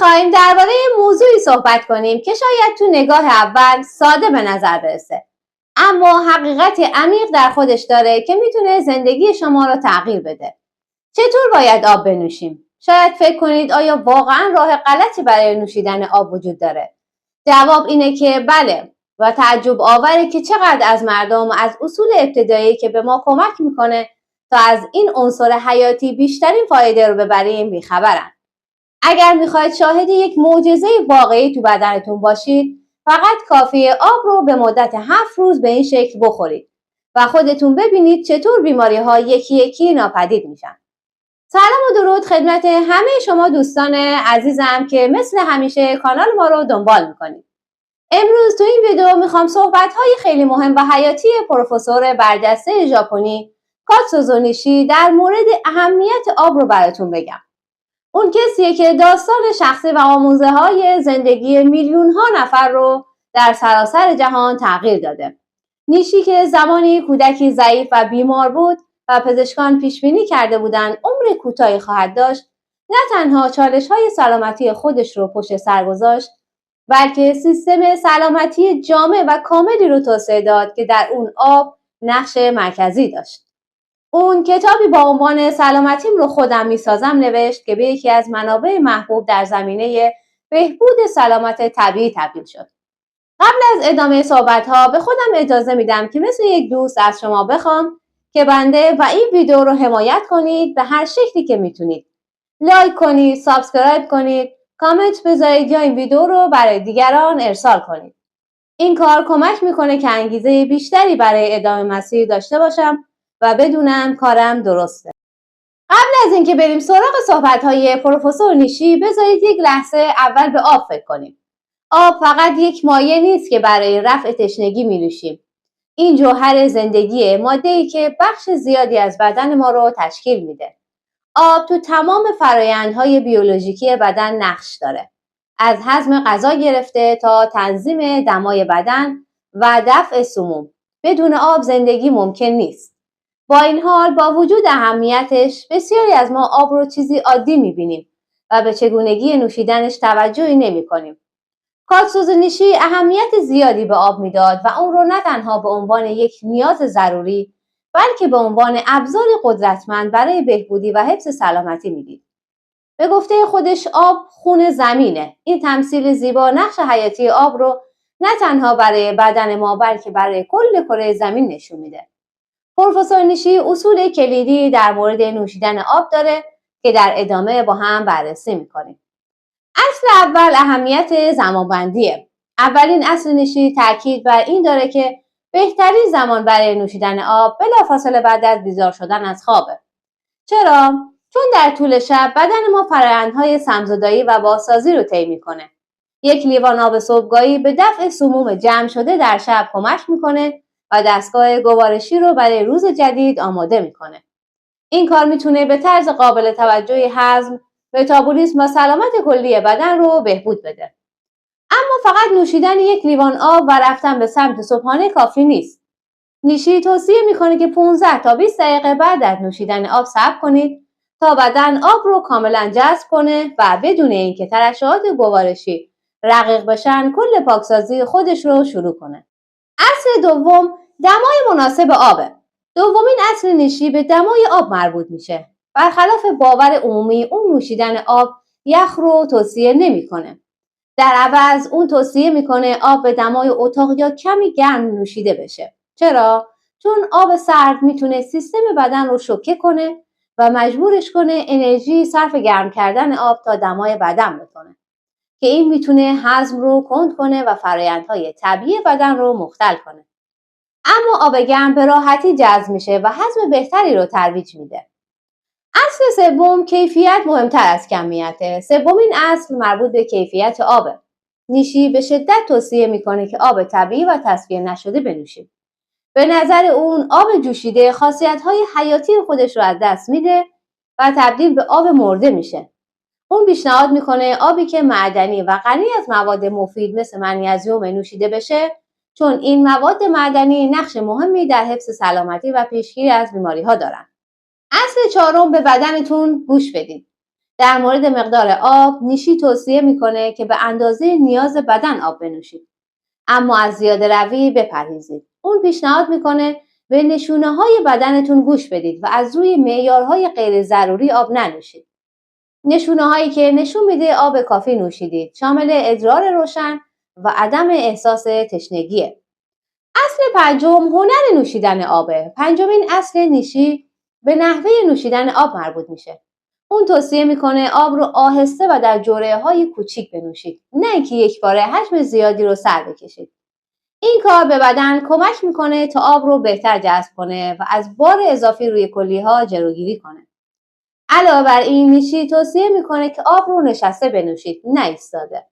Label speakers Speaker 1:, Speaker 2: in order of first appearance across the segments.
Speaker 1: میخوایم درباره موضوعی صحبت کنیم که شاید تو نگاه اول ساده به نظر برسه، اما حقیقت عمیق در خودش داره که میتونه زندگی شما رو تغییر بده. چطور باید آب بنوشیم؟ شاید فکر کنید آیا واقعا راه غلطی برای نوشیدن آب وجود داره؟ جواب اینه که بله، و تعجب آوره که چقدر از مردم از اصول ابتدایی که به ما کمک میکنه تا از این عنصر حیاتی بیشترین فایده رو ببریم بیخبرن. اگر میخواید شاهد یک معجزه واقعی تو بدنتون باشید، فقط کافیه آب رو به مدت 7 روز به این شکل بخورید و خودتون ببینید چطور بیماری ها یکی یکی ناپدید میشن. سلام و درود خدمت همه شما دوستان عزیزم که مثل همیشه کانال ما رو دنبال میکنید. امروز تو این ویدیو میخوام صحبت‌های خیلی مهم و حیاتی پروفسور برجسته ژاپنی کاتسوزو نیشی در مورد اهمیت آب رو براتون بگم. اون کسیه که داستان شخصی و آموزه‌های زندگی میلیون‌ها نفر رو در سراسر جهان تغییر داده. نیشی که زمانی کودکی ضعیف و بیمار بود و پزشکان پیشبینی کرده بودند عمر کوتاهی خواهد داشت، نه تنها چالش‌های سلامتی خودش رو پشت سر گذاشت، بلکه سیستم سلامتی جامع و کاملی رو توسعه داد که در اون آب نقش مرکزی داشت. اون کتابی با عنوان سلامتیم رو خودم میسازم نوشت که به یکی از منابع محبوب در زمینه بهبود سلامت طبیعی تبدیل شد. قبل از ادامه صحبت‌ها به خودم اجازه میدم که مثل یک دوست از شما بخوام که بنده و این ویدیو رو حمایت کنید به هر شکلی که میتونید. لایک کنید، سابسکرایب کنید، کامنت بذارید یا این ویدیو رو برای دیگران ارسال کنید. این کار کمک میکنه که انگیزه بیشتری برای ادامه مسیر داشته باشم و بدونم کارم درسته. قبل از اینکه بریم سراغ صحبت‌های پروفسور نیشی، بذارید یک لحظه اول به آب فکر کنیم. آب فقط یک مایع نیست که برای رفع تشنگی می‌نوشیم. این جوهر زندگیه، ماده‌ای که بخش زیادی از بدن ما رو تشکیل میده. آب تو تمام فرآیندهای بیولوژیکی بدن نقش داره. از هضم غذا گرفته تا تنظیم دمای بدن و دفع سموم. بدون آب زندگی ممکن نیست. با این حال با وجود اهمیتش، بسیاری از ما آب رو چیزی عادی می‌بینیم و به چگونگی نوشیدنش توجهی نمی‌کنیم. کاتسوزو نیشی اهمیت زیادی به آب میداد و اون رو نه تنها به عنوان یک نیاز ضروری، بلکه به عنوان ابزار قدرتمند برای بهبودی و حفظ سلامتی میدید. به گفته خودش آب خون زمینه. این تمثیل زیبا نقش حیاتی آب رو نه تنها برای بدن ما بلکه برای کل کره زمین نشون میده. پروفسور نیشی اصول کلیدی در مورد نوشیدن آب داره که در ادامه با هم بررسی میکنیم. اصل اول اهمیت زمانبندیه. اولین اصل نیشی تاکید بر این داره که بهترین زمان برای نوشیدن آب بلافاصله بعد از بیدار شدن از خوابه. چرا؟ چون در طول شب بدن ما فرآیندهای سم‌زدایی و بازسازی رو طی میکنه. یک لیوان آب صبحگاهی به دفع سموم جمع شده در شب کمک میکنه و دستگاه گوارشی رو برای روز جدید آماده میکنه. این کار میتونه به طرز قابل توجهی هضم، متابولیسم و سلامت کلی بدن رو بهبود بده. اما فقط نوشیدن یک لیوان آب و رفتن به سمت صبحانه کافی نیست. نیشی توصیه میکنه که 15 تا 20 دقیقه بعد از نوشیدن آب صبر کنید تا بدن آب رو کاملا جذب کنه و بدون اینکه ترشحات گوارشی رقیق بشن کل پاکسازی خودش رو شروع کنه. اصل دوم دمای مناسب آبه. دومین اصل نیشی به دمای آب مربوط میشه. برخلاف باور عمومی اون نوشیدن آب یخ رو توصیه نمیکنه. در عوض اون توصیه میکنه آب به دمای اتاق یا کمی گرم نوشیده بشه. چرا؟ چون آب سرد میتونه سیستم بدن رو شوکه کنه و مجبورش کنه انرژی صرف گرم کردن آب تا دمای بدن بکنه که این میتونه هضم رو کند کنه و فرآیندهای طبیعی بدن رو مختل کنه. اما آب گرم به راحتی جذب میشه و هضم بهتری رو ترویج میده. اصل سوم کیفیت مهمتر از کمیته. سومین اصل مربوط به کیفیت آبه. نیشی به شدت توصیه میکنه که آب طبیعی و تصفیه نشده بنوشید. به نظر اون آب جوشیده خاصیت‌های حیاتی خودش رو از دست میده و تبدیل به آب مرده میشه. اون پیشنهاد میکنه آبی که معدنی و غنی از مواد مفید مثل منیزیم نوشیده بشه، چون این مواد معدنی نقش مهمی در حفظ سلامتی و پیشگیری از بیماری‌ها دارن. اصل چهارم به بدنتون گوش بدید. در مورد مقدار آب، نیشی توصیه میکنه که به اندازه نیاز بدن آب بنوشید، اما از زیاده روی بپرهیزید. اون پیشنهاد میکنه به نشونه‌های بدنتون گوش بدید و از روی معیارهای غیر ضروری آب ننوشید. نشونه‌هایی که نشون میده آب کافی نوشیدید شامل ادرار روشن و عدم احساس تشنگیه. اصل پنجم هنر نوشیدن آبه. پنجمین اصل نیشی به نحوه نوشیدن آب مربوط میشه. اون توصیه میکنه آب رو آهسته و در جرعه‌های کوچیک بنوشید، نه اینکه یک باره حجم زیادی رو سر بکشید. این کار به بدن کمک میکنه تا آب رو بهتر جذب کنه و از بار اضافی روی کلیه‌ها جلوگیری کنه. علاوه بر این، نیشی توصیه میکنه که آب رو نشسته بنوشید، نه ایستاده.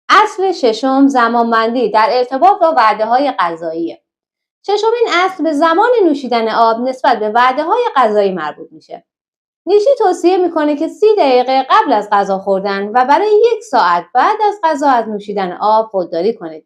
Speaker 1: اصل ششم زمانبندی در ارتباط با وعده‌های غذاییه. ششمین اصل به زمان نوشیدن آب نسبت به وعده‌های غذایی مربوط میشه. نیشی توصیه میکنه که 30 دقیقه قبل از غذا خوردن و برای 1 ساعت بعد از غذا از نوشیدن آب خودداری کنید.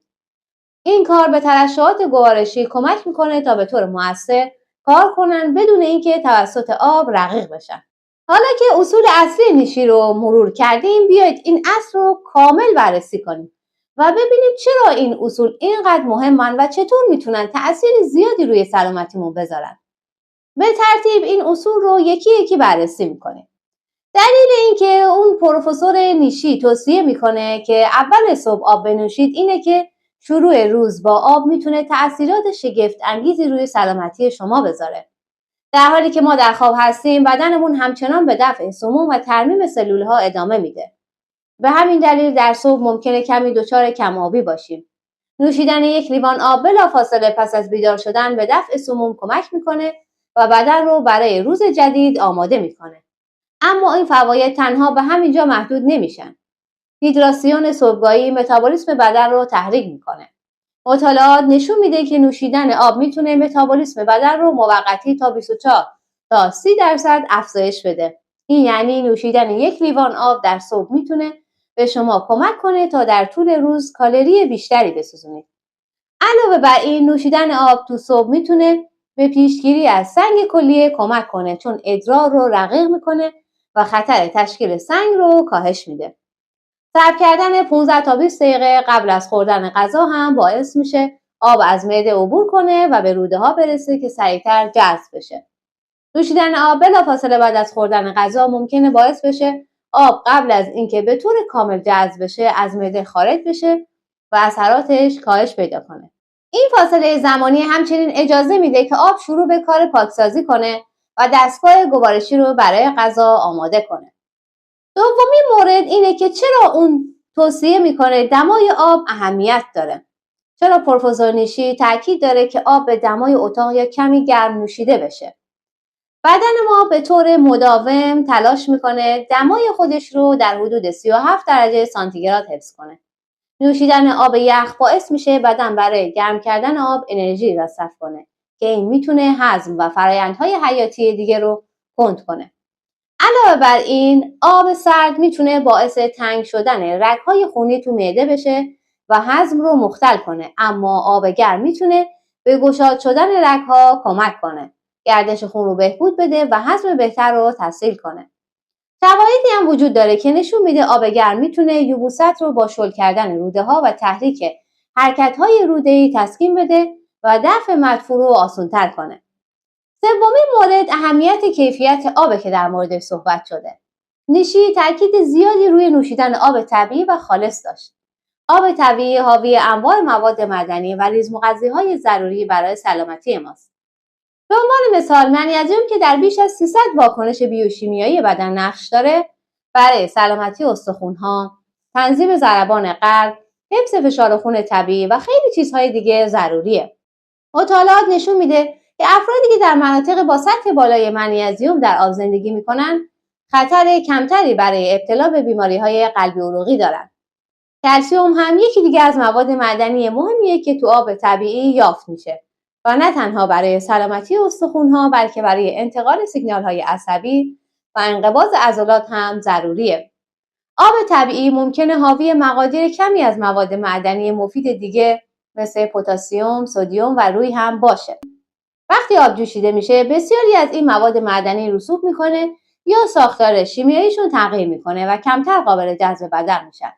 Speaker 1: این کار به ترشحات گوارشی کمک میکنه تا به طور مؤثر کار کنن بدون اینکه توسط آب رقیق بشن. حالا که اصول اصلی نیشی رو مرور کردیم، بیایید این اصل رو کامل بررسی کنیم و ببینیم چرا این اصول اینقدر مهمن و چطور میتونن تأثیر زیادی روی سلامتیمون بذارن. به ترتیب این اصول رو یکی یکی بررسی میکنیم. دلیل اینکه اون پروفسور نیشی توصیه میکنه که اول صبح آب بنوشید اینه که شروع روز با آب میتونه تأثیرات شگفت انگیزی روی سلامتی شما بذاره. در حالی که ما در خواب هستیم، بدنمون همچنان به دفع سموم و ترمیم سلولها ادامه میده. به همین دلیل در صبح ممکنه کمی دچار کم آبی باشیم. نوشیدن 1 لیوان آب بلافاصله پس از بیدار شدن به دفع سموم کمک میکنه و بدن رو برای روز جدید آماده میکنه. اما این فواید تنها به همینجا محدود نمیشن. هیدراسیون صبحگاهی متابولیسم بدن رو تحریک میکنه. مطالعات نشون میده که نوشیدن آب میتونه متابولیسم بدن رو موقتی تا 24 تا 30% افزایش بده. این یعنی نوشیدن 1 لیوان آب در صبح میتونه به شما کمک کنه تا در طول روز کالری بیشتری بسوزونید. علاوه بر این، نوشیدن آب تو صبح میتونه به پیشگیری از سنگ کلیه کمک کنه، چون ادرار رو رقیق میکنه و خطر تشکیل سنگ رو کاهش میده. صبر کردن 15 تا 20 دقیقه قبل از خوردن غذا هم باعث میشه آب از معده عبور کنه و به روده ها برسه که سریعتر جذب بشه. نوشیدن آب بلافاصله بعد از خوردن غذا ممکنه باعث بشه آب قبل از اینکه به طور کامل جذب بشه از معده خارج بشه و اثراتش کاهش پیدا کنه. این فاصله زمانی همچنین اجازه میده که آب شروع به کار پاکسازی کنه و دستگاه گوارشی رو برای غذا آماده کنه. دومین مورد اینه که چرا اون توصیه میکنه دمای آب اهمیت داره. چرا پروفسور نیشی تاکید داره که آب به دمای اتاق یا کمی گرم نوشیده بشه. بدن ما به طور مداوم تلاش میکنه دمای خودش رو در حدود 37 درجه سانتیگراد حفظ کنه. نوشیدن آب یخ باعث میشه بدن برای گرم کردن آب انرژی مصرف کنه که این میتونه هضم و فرآیندهای حیاتی دیگه رو کند کنه. علاوه بر این، آب سرد میتونه باعث تنگ شدن رگ‌های خونی تو معده بشه و هضم رو مختل کنه، اما آب گرم میتونه به گشاد شدن رگ‌ها کمک کنه، گردش خون رو بهبود بده و هضم بهتر رو تسهیل کنه. شواهدی هم وجود داره که نشون میده آب گرم میتونه یبوست رو با شل کردن روده‌ها و تحریک حرکت‌های روده‌ای تسکین بده و دفع مدفوع رو آسان‌تر کنه. سومین مورد اهمیت کیفیت آب که در موردش صحبت شده. نیشی تاکید زیادی روی نوشیدن آب طبیعی و خالص داشت. آب طبیعی حاوی انواع مواد معدنی و ریزمغذی‌های ضروری برای سلامتی ماست. به عنوان مثال، منیزیم که در بیش از 300 واکنش بیوشیمیایی بدن نقش داره، برای سلامتی استخوان‌ها، تنظیم ضربان قلب، حفظ فشار خون طبیعی و خیلی چیزهای دیگه ضروریه. مطالعات نشون میده که افرادی که در مناطق با سطح بالای منیزیم در آب زندگی میکنن خطر کمتری برای ابتلا به بیماری‌های قلبی عروقی دارن. کلسیم هم یکی دیگه از مواد معدنی مهمیه که تو آب طبیعی یافت میشه و نه تنها برای سلامتی استخوان‌ها بلکه برای انتقال سیگنال‌های عصبی و انقباض عضلات هم ضروریه. آب طبیعی ممکنه حاوی مقادیر کمی از مواد معدنی مفید دیگه مثل پتاسیم، سدیم و روی هم باشه. وقتی آب جوشیده میشه، بسیاری از این مواد معدنی رسوب میکنه یا ساختار شیمیاییشون تغییر میکنه و کمتر قابل جذب بدن میشن.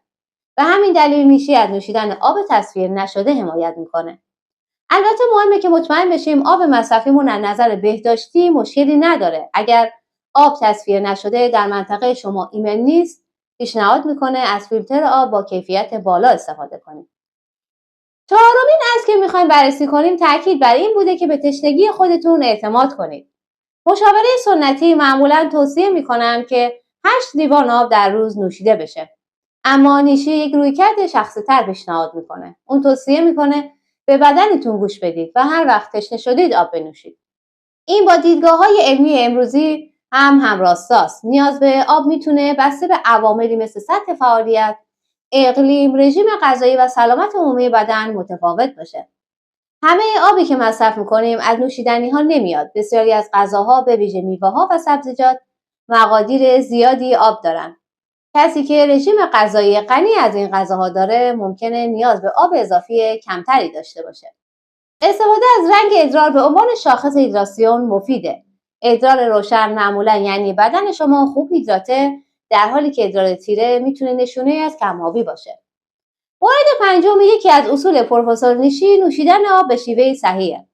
Speaker 1: به همین دلیل نیشی از نوشیدن آب تصفیه نشده حمایت میکنه. البته مهمه که مطمئن بشیم آب مصرفیمون از نظر بهداشتی مشکلی نداره. اگر آب تصفیه نشده در منطقه شما ایمن نیست، پیشنهاد میکنه از فیلتر آب با کیفیت بالا استفاده کنید. چهارمین اصل که میخوایم بررسی کنیم تاکید بر این بوده که به تشنگی خودتون اعتماد کنید. مشاوره سنتی معمولا توصیه میکنن که 8 لیوان آب در روز نوشیده بشه. اما نیشی یک رویکرد شخصی‌تر پیشنهاد میکنه. اون توصیه میکنه به بدنتون گوش بدید و هر وقت تشنه شدید آب بنوشید. این با دیدگاه‌های علمی امروزی هم راستاست. نیاز به آب میتونه بسته به عواملی مثل سطح فعالیت، اقلیم، رژیم غذایی و سلامت عمومی بدن متفاوت باشه. همه آبی که مصرف میکنیم از نوشیدنی‌ها نمیاد. بسیاری از غذاها به ویژه میوه‌ها و سبزیجات مقادیر زیادی آب دارن. کسی که رژیم غذایی غنی از این غذاها داره ممکنه نیاز به آب اضافی کمتری داشته باشه. استفاده از رنگ ادرار به عنوان شاخص هیدراسیون مفیده. ادرار روشن معمولا یعنی بدن شما خوب هیدراته، در حالی که ادرار تیره میتونه نشونه از کم‌آبی باشه. مورد پنجم، یکی از اصول پروفسور نیشی نوشیدن آب به شیوه صحیحه.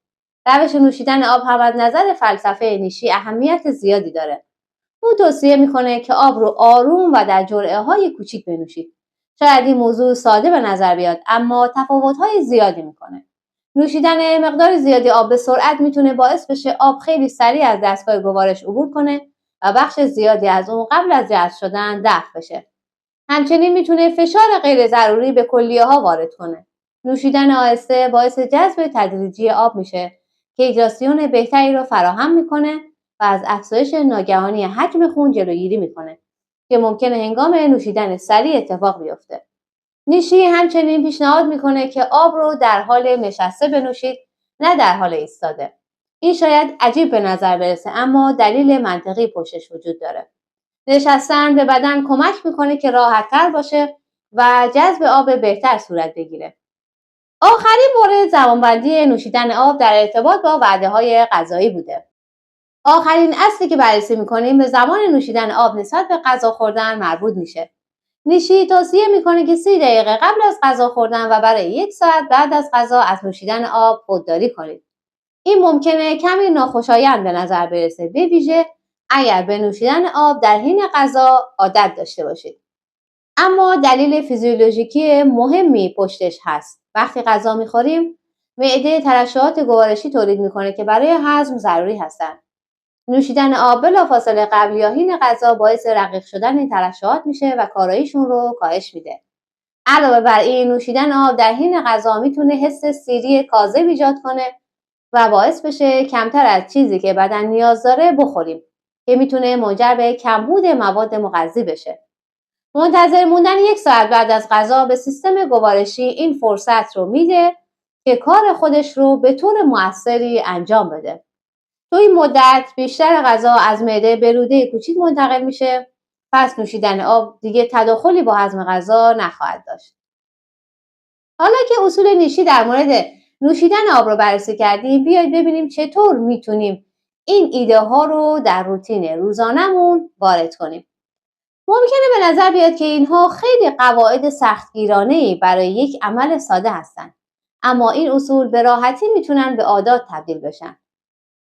Speaker 1: روش نوشیدن آب هم از نظر فلسفه نیشی اهمیت زیادی داره. او توصیه میکنه که آب رو آروم و در جرعه‌های کوچیک بنوشید. شاید این موضوع ساده به نظر بیاد، اما تفاوت‌های زیادی میکنه. نوشیدن مقدار زیادی آب به سرعت میتونه باعث بشه آب خیلی سریع از دستگاه گوارش عبور کنه و بخش زیادی از اون قبل از جذب شدن دفع بشه. همچنین میتونه فشار غیر ضروری به کلیه‌ها وارد کنه. نوشیدن آهسته باعث جذب تدریجی آب میشه که هیدراسیون بهتری رو فراهم میکنه و از افزایش ناگهانی حجم خون جلوگیری میکنه که ممکنه هنگام نوشیدن سریع اتفاق بیفته. نیشی همچنین پیشنهاد میکنه که آب رو در حال نشسته بنوشید، نه در حال ایستاده. این شاید عجیب به نظر برسه، اما دلیل منطقی پشتش وجود داره. نشستن به بدن کمک میکنه که راحت‌تر باشه و جذب آب بهتر صورت بگیره. آخرین مورد زمانبندی نوشیدن آب در ارتباط با وعده‌های غذایی بوده. آخرین اصلی که بررسی میکنیم به زمان نوشیدن آب نسبت به غذا خوردن مربوط میشه. نیشی توصیه میکنه که 30 دقیقه قبل از غذا خوردن و برای 1 ساعت بعد از غذا از نوشیدن آب خودداری کنید. این ممکنه کمی ناخوشایند به نظر برسه، به ویژه اگر به نوشیدن آب در حین غذا عادت داشته باشید. اما دلیل فیزیولوژیکی مهمی پشتش هست. وقتی غذا میخوریم، معده ترشحات گوارشی تولید میکنه که برای هضم ضروری هستن. نوشیدن آب بلافاصله قبل یا حین غذا باعث رقیق شدن این ترشحات میشه و کاراییشون رو کاهش میده. علاوه بر این، نوشیدن آب در حین غذا میتونه حس سیری کاذب ایجاد کنه و باعث بشه کمتر از چیزی که بدن نیاز داره بخوریم که میتونه منجر به کمبود مواد مغذی بشه. منتظر موندن 1 ساعت بعد از غذا به سیستم گوارشی این فرصت رو میده که کار خودش رو به طور مؤثری انجام بده. تو این مدت بیشتر غذا از معده به روده کوچیک منتقل میشه، پس نوشیدن آب دیگه تداخلی با هضم غذا نخواهد داشت. حالا که اصول نیشی در مورد نوشیدن آب رو بررسی کردیم، بیایید ببینیم چطور میتونیم این ایده ها رو در روتین روزانمون وارد کنیم. ممکنه به نظر بیاد که اینها خیلی قواعد سختگیرانه‌ای برای یک عمل ساده هستن، اما این اصول به راحتی میتونن به عادات تبدیل بشن.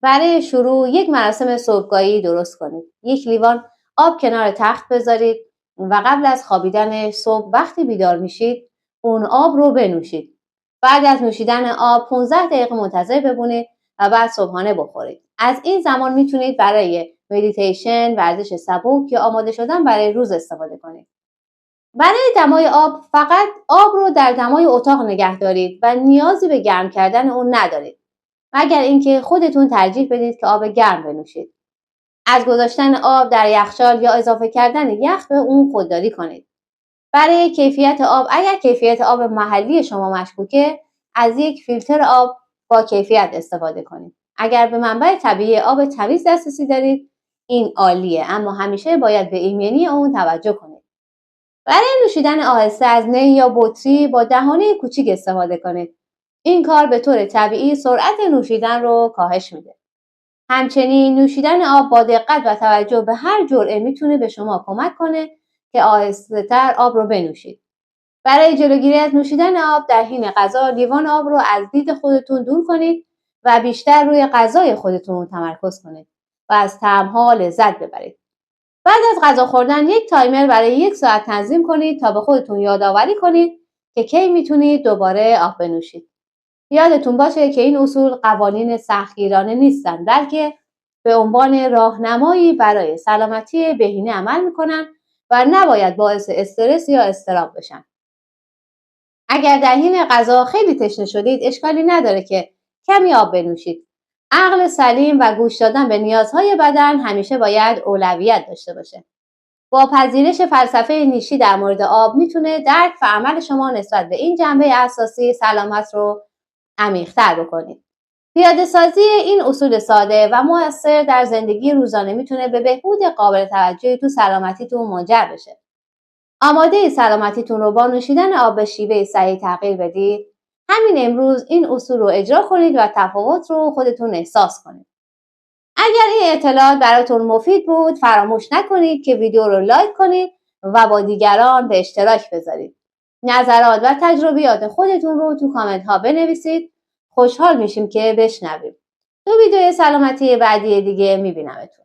Speaker 1: برای شروع یک مراسم صبحگاهی درست کنید. 1 لیوان آب کنار تخت بذارید و قبل از خوابیدن صبح وقتی بیدار میشید اون آب رو بنوشید. بعد از نوشیدن آب 15 دقیقه منتظر بمونید و بعد صبحانه بخورید. از این زمان میتونید برای مدیتیشن، ورزش سبک یا آماده شدن برای روز استفاده کنید. برای دمای آب فقط آب رو در دمای اتاق نگه دارید و نیازی به گرم کردن اون ندارید، مگر اینکه خودتون ترجیح بدید که آب گرم بنوشید. از گذاشتن آب در یخچال یا اضافه کردن یخ به اون خودداری کنید. برای کیفیت آب، اگر کیفیت آب محلی شما مشکوکه، از یک فیلتر آب با کیفیت استفاده کنید. اگر به منبع طبیعی آب تمیز دسترسی دارید، این عالیه، اما همیشه باید به ایمنی اون توجه کنید. برای نوشیدن آهسته از نی یا بطری با دهانه کوچیک استفاده کنید. این کار به طور طبیعی سرعت نوشیدن رو کاهش میده. همچنین نوشیدن آب با دقت و توجه به هر جرعه میتونه به شما کمک کنه که آهسته‌تر آب رو بنوشید. برای جلوگیری از نوشیدن آب در حین غذا، لیوان آب رو از دید خودتون دور کنید و بیشتر روی غذای خودتون تمرکز کنید و از طعم‌ها لذت ببرید. بعد از غذا خوردن یک تایمر برای 1 ساعت تنظیم کنید تا به خودتون یادآوری کنید که کی میتونید دوباره آب بنوشید. یادتون باشه که این اصول قوانین سختگیرانه نیستن، بلکه به عنوان راهنمایی برای سلامتی بهینه عمل میکنن و نباید باعث استرس یا اضطراب بشن. اگر در حین غذا خیلی تشنه شدید، اشکالی نداره که کمی آب بنوشید. عقل سلیم و گوش دادن به نیازهای بدن همیشه باید اولویت داشته باشه. با پذیرش فلسفه نیشی در مورد آب میتونه درک و عمل شما نسبت به این جنبه اساسی سلامت رو عمیق‌تر بکنید. پیاده‌سازی این اصول ساده و مؤثر در زندگی روزانه میتونه به بهبود قابل توجهی تو سلامتیتون منجر بشه. آماده سلامتیتون رو با نوشیدن آب به شیوه صحیح تغییر بدید. همین امروز این اصول رو اجرا کنید و تفاوت رو خودتون احساس کنید. اگر این اطلاعات براتون مفید بود، فراموش نکنید که ویدیو رو لایک کنید و با دیگران به اشتراک بذارید. نظرات و تجربیات خودتون رو تو کامنت ها بنویسید. خوشحال میشیم که بشنویم. تو ویدیو سلامتی بعدی دیگه میبینمتون.